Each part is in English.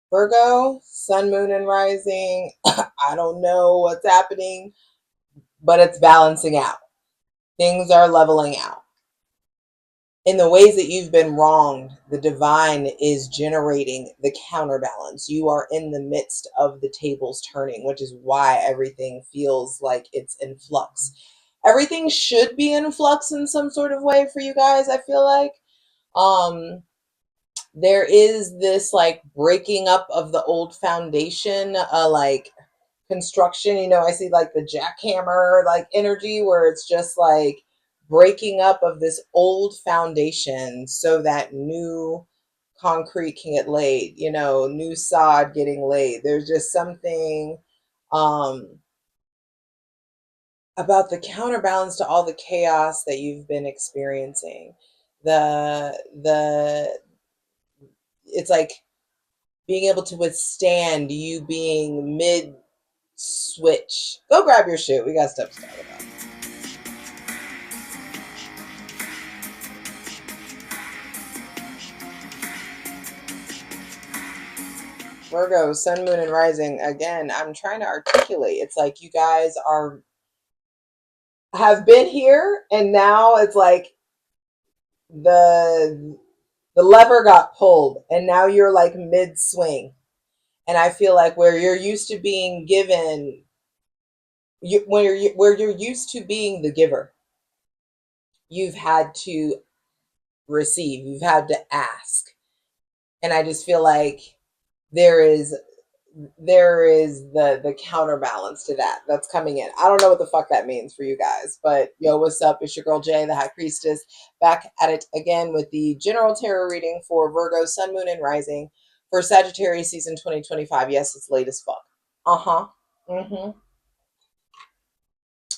Virgo, sun, moon, and rising. I don't know what's happening, but it's balancing out. Things are leveling out. In the ways that you've been wronged, the divine is generating the counterbalance. You are in the midst of the tables turning, which is why everything feels like it's in flux. Everything should be in flux in some sort of way for you guys, I feel like. Um, there is this like breaking up of the old foundation, like construction. I see like the jackhammer like energy where it's just like breaking up of this old foundation so that new concrete can get laid, new sod getting laid. There's just something um about the counterbalance to all the chaos that you've been experiencing. The it's like being able to withstand you being mid switch. Go grab your shit. We got stuff to talk about. Virgo, sun, moon, and rising. Again, I'm trying to articulate. It's like you guys have been here, and now it's like the the lever got pulled, and now you're like mid swing. And I feel like where you're used to being given, where you're used to being the giver, you've had to receive. You've had to ask, and I just feel like there is the counterbalance to that that's coming in. I don't know what the fuck that means for you guys, but yo, what's up? It's your girl Jay, the High Priestess, back at it again with the general tarot reading for Virgo, Sun, Moon, and Rising for Sagittarius season 2025. Yes, it's late as fuck. Uh-huh. Mm-hmm.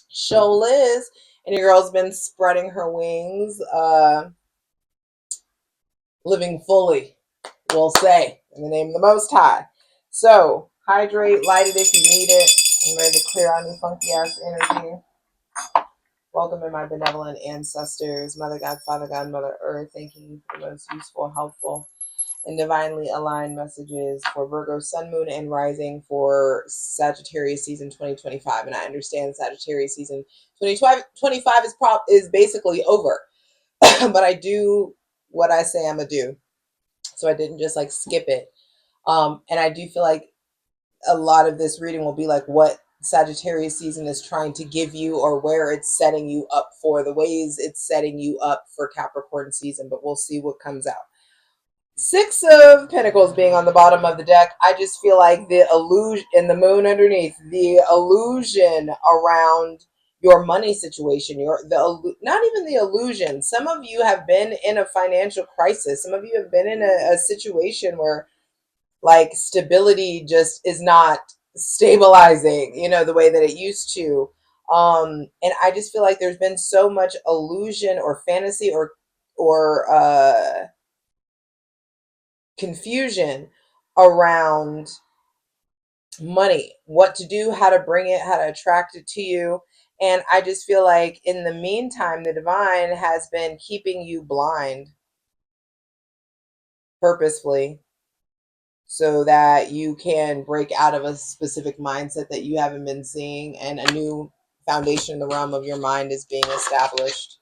Show Liz. And your girl's been spreading her wings, living fully, we'll say, in the name of the Most High. So, hydrate, light it if you need it. I'm ready to clear on any funky ass energy. Welcome in my benevolent ancestors, Mother God, Father God, Mother Earth. Thanking you for the most useful, helpful, and divinely aligned messages for Virgo, Sun, Moon, and Rising for Sagittarius season 2025. And I understand Sagittarius season 2025 is basically over, but I do what I say I'm gonna do. So I didn't just like skip it. And I do feel like a lot of this reading will be like what Sagittarius season is trying to give you, or where it's setting you up for, the ways it's setting you up for Capricorn season, but we'll see what comes out. Six of Pentacles being on the bottom of the deck, I just feel like the illusion, and the moon underneath, the illusion around your money situation, not even the illusion. Some of you have been in a financial crisis. Some of you have been in a situation where like stability just is not stabilizing, the way that it used to. And I just feel like there's been so much illusion or fantasy or confusion around money, what to do, how to bring it, how to attract it to you. And I just feel like in the meantime, the divine has been keeping you blind purposefully so that you can break out of a specific mindset that you haven't been seeing, and a new foundation in the realm of your mind is being established.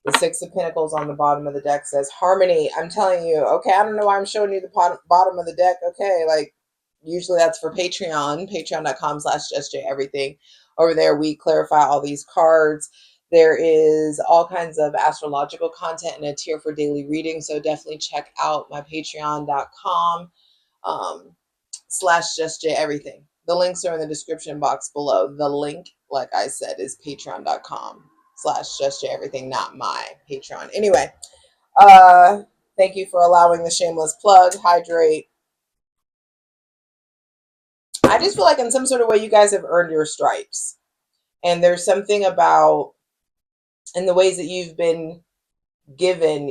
The Six of Pentacles on the bottom of the deck says harmony. I'm telling you, okay, I don't know why I'm showing you the bottom of the deck. Okay, like usually that's for Patreon, patreon.com/JustJEverything. Over there, we clarify all these cards. There is all kinds of astrological content and a tier for daily reading. So definitely check out my patreon.com /JustJEverything. The links are in the description box below. The link, like I said, is patreon.com/JustJEverything, not my Patreon. Anyway, uh, thank you for allowing the shameless plug. Hydrate. I just feel like in some sort of way you guys have earned your stripes. And there's something about, in the ways that you've been given,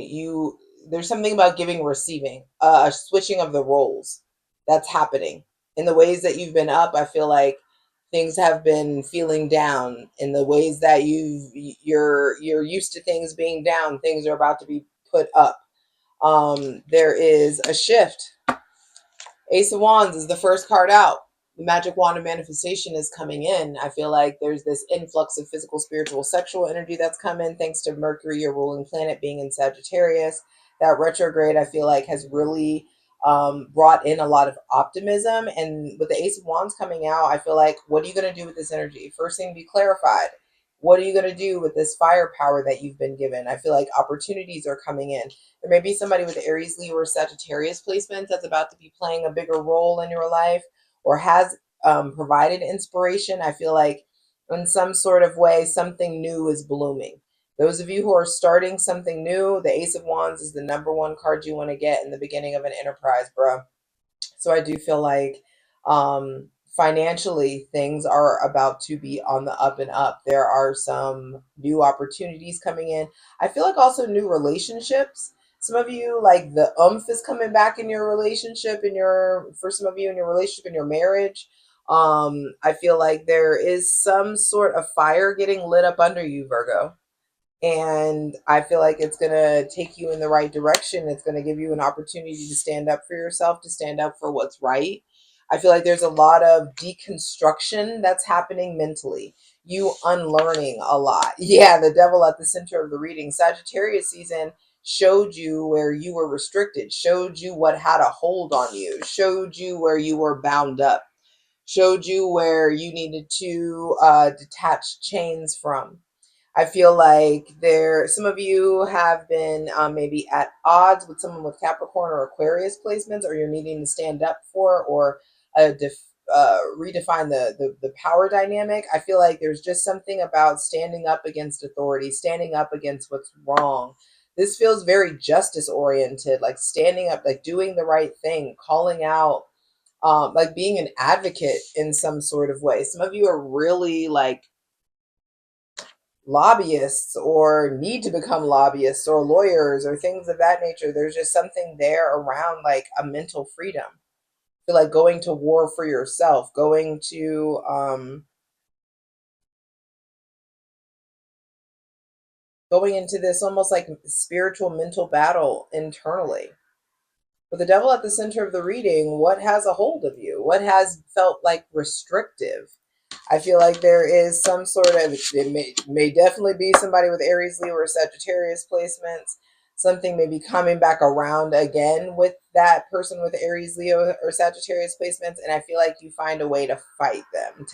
there's something about giving, receiving, a switching of the roles that's happening. In the ways that you've been up, I feel like things have been feeling down. In the ways that you're used to things being down, things are about to be put up. There is a shift. Ace of Wands is the first card out. The magic wand of manifestation is coming in. I feel like there's this influx of physical, spiritual, sexual energy that's come in thanks to Mercury, your ruling planet, being in Sagittarius. That retrograde, I feel like, has really brought in a lot of optimism. And with the Ace of Wands coming out, I feel like, what are you going to do with this energy? First thing, be clarified. What are you going to do with this firepower that you've been given? I feel like opportunities are coming in. There may be somebody with Aries, Leo, or Sagittarius placements that's about to be playing a bigger role in your life or has provided inspiration. I feel like in some sort of way, something new is blooming. Those of you who are starting something new, the Ace of Wands is the number one card you want to get in the beginning of an enterprise, bro. So I do feel like financially things are about to be on the up and up. There are some new opportunities coming in. I feel like also new relationships. Some of you, like the is coming back in your relationship, for some of you in your relationship, in your marriage. I feel like there is some sort of fire getting lit up under you, Virgo, and I feel like it's going to take you in the right direction. It's going to give you an opportunity to stand up for yourself, to stand up for what's right. I feel like there's a lot of deconstruction that's happening mentally. You unlearning a lot. Yeah, the devil at the center of the reading. Sagittarius season showed you where you were restricted, showed you what had a hold on you, showed you where you were bound up, showed you where you needed to detach chains from. I feel like some of you have been maybe at odds with someone with Capricorn or Aquarius placements, or you're needing to stand up for or redefine the power dynamic. I feel like there's just something about standing up against authority, standing up against what's wrong. This feels very justice oriented, like standing up, like doing the right thing, calling out, like being an advocate in some sort of way. Some of you are really like lobbyists or need to become lobbyists or lawyers or things of that nature. There's just something there around like a mental freedom. I feel like going to war for yourself, going into this almost like spiritual mental battle internally. With the devil at the center of the reading, what has a hold of you? What has felt like restrictive? I feel like there is some sort of, it may definitely be somebody with Aries, Leo, or Sagittarius placements. Something may be coming back around again with that person with Aries, Leo, or Sagittarius placements. And I feel like you find a way to fight them,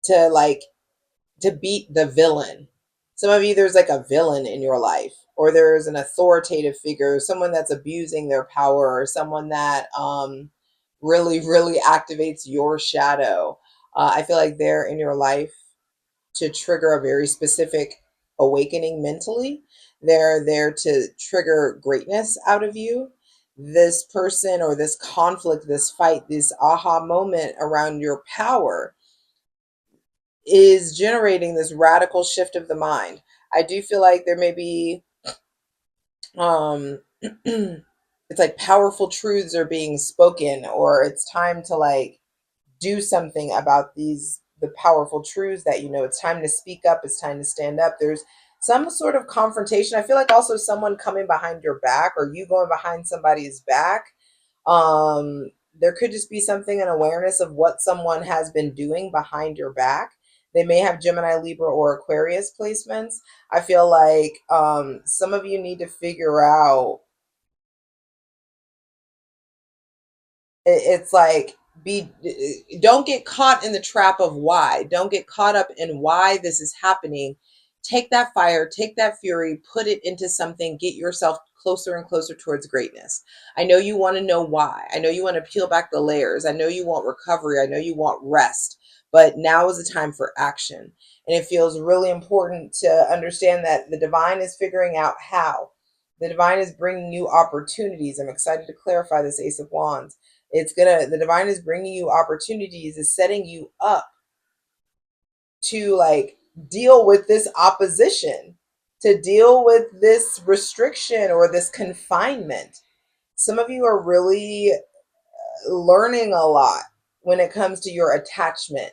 to like, to beat the villain. Some of you, there's like a villain in your life, or there's an authoritative figure, someone that's abusing their power, or someone that really, really activates your shadow. I feel like they're in your life to trigger a very specific awakening mentally. They're there to trigger greatness out of you. This person or this conflict, this fight, this aha moment around your power is generating this radical shift of the mind. I do feel like there may be it's like powerful truths are being spoken, or it's time to like do something about the powerful truths that you know. It's time to speak up, it's time to stand up. There's some sort of confrontation. I feel like also someone coming behind your back, or you going behind somebody's back. There could just be something, an awareness of what someone has been doing behind your back. They may have Gemini, Libra, or Aquarius placements. I feel like some of you need to figure out, it's like, be don't get caught in the trap of why. Don't get caught up in why this is happening. Take that fire, take that fury, put it into something, get yourself closer and closer towards greatness. I know you want to know why. I know you want to peel back the layers. I know you want recovery. I know you want rest. But now is the time for action. And it feels really important to understand that the divine is figuring out how. The divine is bringing you opportunities. I'm excited to clarify this Ace of Wands. The divine is bringing you opportunities, is setting you up to like deal with this opposition, to deal with this restriction or this confinement. Some of you are really learning a lot when it comes to your attachment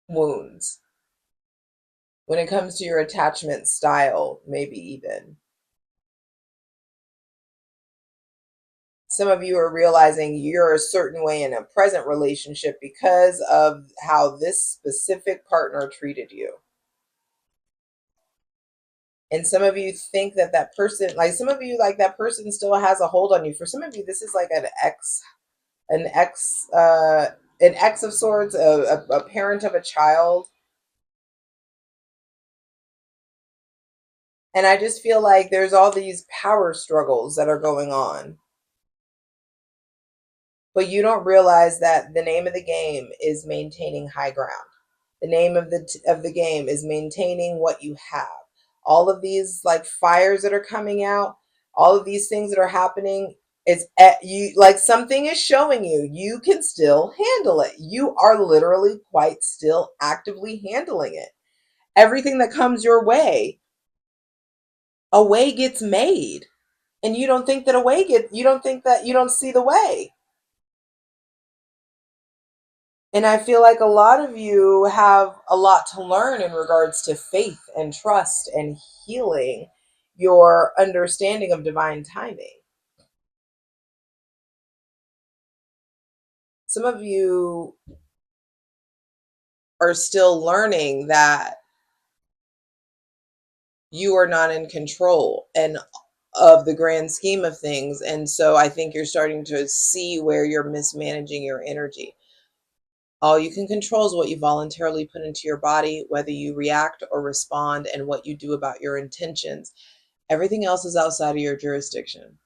wounds, when it comes to your attachment style, maybe even. Some of you are realizing you're a certain way in a present relationship because of how this specific partner treated you. And some of you think that that person, like some of you, like that person still has a hold on you. For some of you, this is like an ex, an ex of sorts, a parent of a child. And I just feel like there's all these power struggles that are going on. But you don't realize that the name of the game is maintaining high ground. The name of the game is maintaining what you have. All of these like fires that are coming out, all of these things that are happening, it's at you, like something is showing you you can still handle it. You are literally quite still actively handling it. Everything that comes your way, a way gets made. And you don't think that a way get you don't think that you don't see the way. And I feel like a lot of you have a lot to learn in regards to faith and trust and healing your understanding of divine timing. Some of you are still learning that you are not in control and of the grand scheme of things. And so I think you're starting to see where you're mismanaging your energy. All you can control is what you voluntarily put into your body, whether you react or respond, and what you do about your intentions. Everything else is outside of your jurisdiction.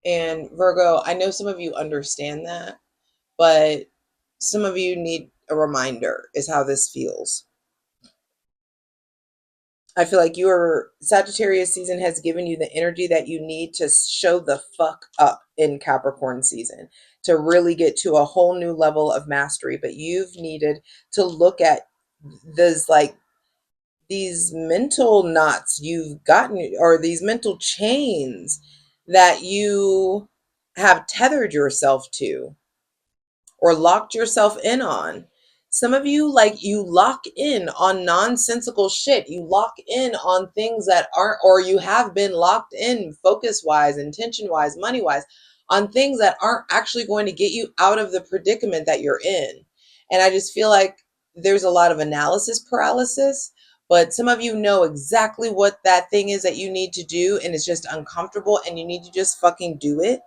And Virgo, I know some of you understand that, but some of you need a reminder, is how this feels. I feel like your Sagittarius season has given you the energy that you need to show the fuck up in Capricorn season, to really get to a whole new level of mastery. But you've needed to look at this, like, these mental knots you've gotten, or these mental chains that you have tethered yourself to or locked yourself in on. Some of you, like, you lock in on nonsensical shit. You lock in on things that aren't, or you have been locked in focus wise, intention wise, money wise, on things that aren't actually going to get you out of the predicament that you're in. And I just feel like there's a lot of analysis paralysis, but some of you know exactly what that thing is that you need to do, and it's just uncomfortable, and you need to just fucking do it.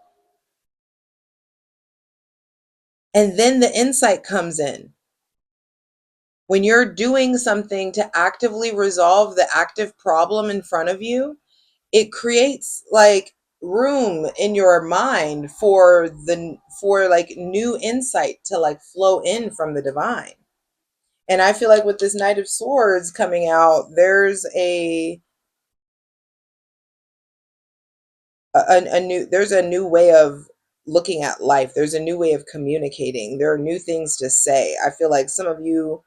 And then the insight comes in. When you're doing something to actively resolve the active problem in front of you, it creates like room in your mind for like new insight to like flow in from the divine. And I feel like with this Knight of Swords coming out, there's a new way of looking at life. There's a new way of communicating. There are new things to say. I feel like some of you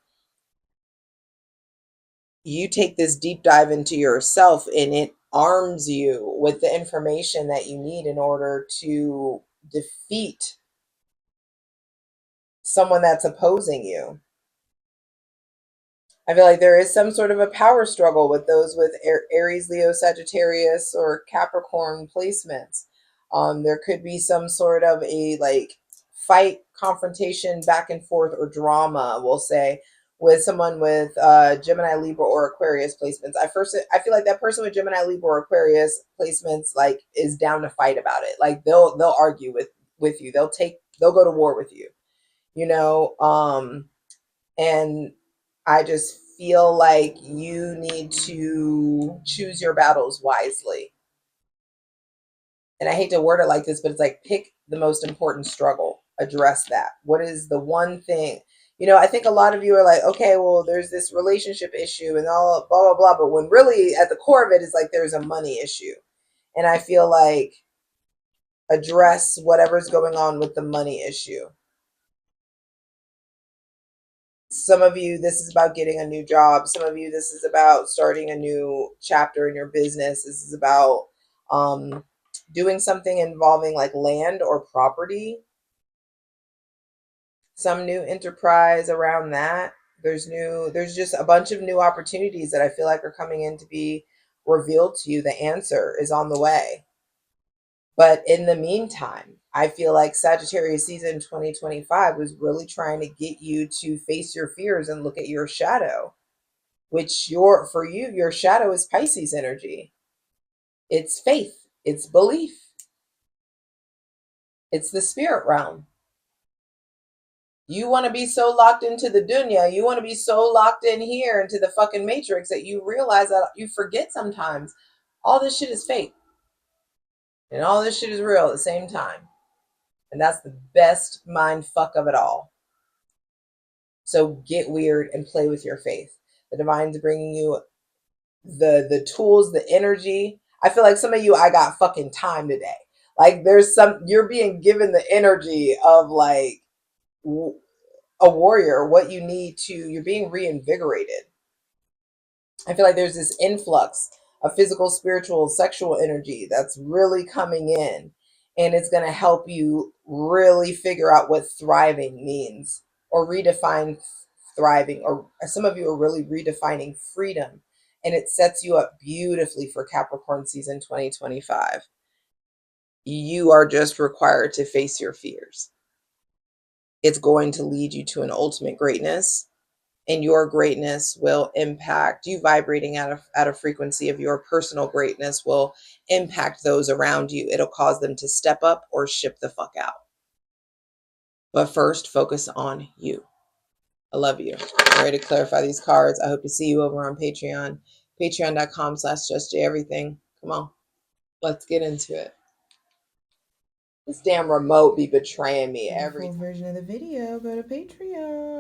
take this deep dive into yourself, and it arms you with the information that you need in order to defeat someone that's opposing you. I feel like there is some sort of a power struggle with those with Aries, Leo, Sagittarius, or Capricorn placements. There could be some sort of a like fight, confrontation, back and forth, or drama, we'll say, with someone with Gemini, Libra, or Aquarius placements. I feel like that person with Gemini, Libra, or Aquarius placements like is down to fight about it. Like they'll argue with you. They'll go to war with you. You know, and I just feel like you need to choose your battles wisely. And I hate to word it like this, but it's like pick the most important struggle, address that. What is the one thing? You know, I think a lot of you are like, okay, well, there's this relationship issue and all blah, blah, blah. But when really at the core of it is like there's a money issue. And I feel like address whatever's going on with the money issue. Some of you, this is about getting a new job. Some of you, this is about starting a new chapter in your business. This is about doing something involving like land or property, some new enterprise around that. There's just a bunch of new opportunities that I feel like are coming in to be revealed to you. The answer is on the way. But in the meantime, I feel like Sagittarius season 2025 was really trying to get you to face your fears and look at your shadow, which for you, your shadow is Pisces energy. It's faith, it's belief, it's the spirit realm. You want to be so locked into the dunya, you want to be so locked in here into the fucking matrix that you realize that you forget sometimes all this shit is fake and all this shit is real at the same time. And that's the best mind fuck of it all. So get weird and play with your faith. The divine's bringing you the tools, the energy. I feel like some of you, I got fucking time today. Like you're being given the energy of like a warrior, what you need to, you're being reinvigorated. I feel like there's this influx of physical, spiritual, sexual energy that's really coming in. And it's going to help you really figure out what thriving means or redefine thriving. Or some of you are really redefining freedom. And it sets you up beautifully for Capricorn season 2025. You are just required to face your fears. It's going to lead you to an ultimate greatness. And your greatness will impact you. Vibrating at a frequency of your personal greatness will impact those around you. It'll cause them to step up or ship the fuck out. But first, focus on you. I love you. I'm ready to clarify these cards. I hope to see you over on Patreon. Patreon.com/JustJEverything. Come on, let's get into it. This damn remote be betraying me every time. Full version of the video, go to Patreon.